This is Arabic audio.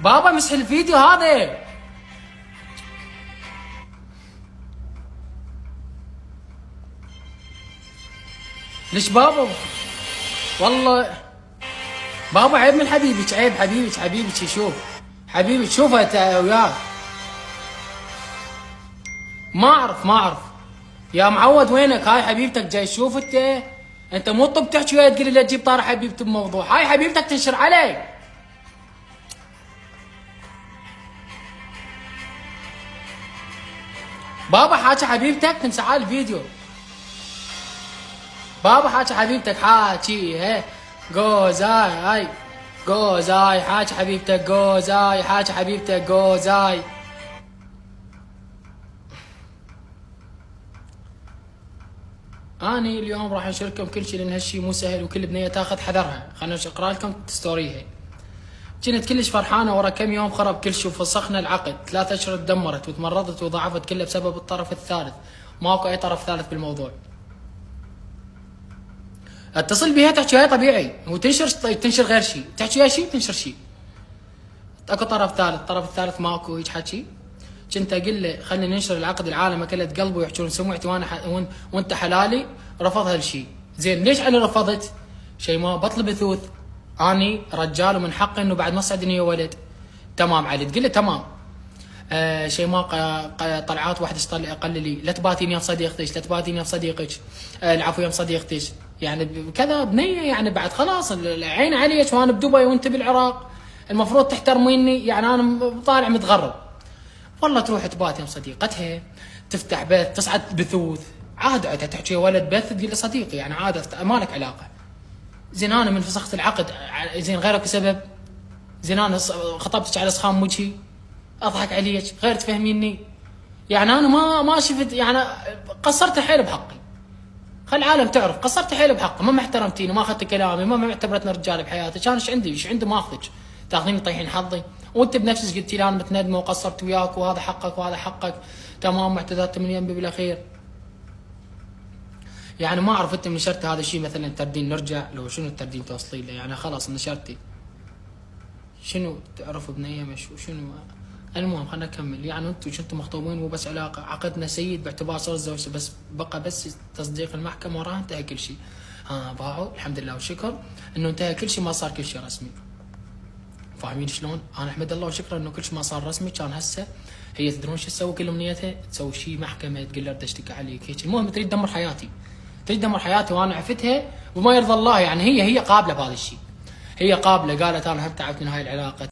بابا مسح الفيديو هذا. ليش بابا؟ والله بابا عيب من حبيبك، عيب حبيبك يشوف، حبيبك شوفه انت وياه. ما اعرف يا معود وينك؟ هاي حبيبتك جاي تشوف انت مو طب تحكي وياي تقول لي لا تجيب طارح حبيبتي بموضوع، هاي حبيبتك تنشر علي. بابا حاكي حبيبتك تمسح على الفيديو. بابا حاكي حبيبتك، حاكي هي جوزاي، هاي جوزاي حاكي حبيبتك، جوزاي حاكي حبيبتك، جوزاي. اني اليوم راح انشركم كل شيء لان هالشيء مو سهل وكل بنيه تاخذ حذرها. خلنا اقرا لكم ستوريها. كنت كلش فرحانه ورا كم يوم خرب كل شيء وفسخنا العقد، 3 اشهر تدمرت وتمرضت وضعفت كلها بسبب الطرف الثالث، ماكو اي طرف ثالث بالموضوع. اتصل بها تحكي هاي طبيعي وتنشر غير شيء، تحكي ويا شيء تنشر شيء. اكو طرف ثالث، الطرف الثالث ماكو هيك حكي. كنت اقول له خلينا ننشر العقد، العالم اكلت قلبه ويحجون سمعتي وانت حلالي. رفض هالشيء. زين ليش انا رفضت؟ شيء ما بطل بثوث، اني رجال ومن حقي انه بعد ما صعدني ولد. تمام علي، تقول له تمام. شيء ما طلعات واحده قال لي لا تباتين يا صديقتك، لا تباتين يا صديقك، العفو يا صديقتك، يعني كذا بنيه يعني بعد خلاص العين عليك وانا بدبي وانت بالعراق، المفروض تحترميني، يعني انا طالع متغرب. والله تروح تبات يا صديقتها، تفتح بث، تصعد بثوث، عادة تحكي ولد بث تقول له صديقي، يعني عادة ما لك علاقه. زين انا من فسخت العقد، زين غيرك سبب؟ زين انا خطبتك على سخام وجهي، اضحك عليك غير تفهميني؟ يعني انا ما شفت، يعني قصرت حيل بحقي. خل العالم تعرف قصرت حيل بحقي، ما احترمتيني، ما اخذت كلامي، ما اعتبرتنا رجال بحياتك. انا ايش عندي ما اخذك، تاخذيني طيحين حظي. وانت بنفسك قلتي لي انا متندمه وقصرت وياك وهذا حقك وهذا حقك، تمام واعتذرت من ينبي بالاخير. يعني ما اعرف انت نشرت هذا الشيء مثلا تردين نرجع لو شنو تردين توصلي له؟ يعني خلاص نشرتي شنو تعرف بنيه مش وشنو. المهم خلينا نكمل. يعني انتم كنتوا مخطوبين مو بس علاقه، عقدنا سيد باعتبار صار الزواج، بس بقى بس تصديق المحكمه وراها انتهى كل شيء. باعوا الحمد لله والشكر انه انتهى كل شيء، ما صار كل شيء رسمي. فاهمين شلون؟ انا احمد الله وشكرا انه كل شيء ما صار رسمي. كان هسه هي تدرون شو تسوي؟ كل امنيتها تسوي شيء محكمه تقول له اشتكي عليك هيك. المهم تريد تدمر حياتي، تريد تدمر حياتي وانا عفتها وما يرضى الله. يعني هي قابله بهذا الشيء، هي قابله، قالت انا هم تعبت من هاي العلاقه.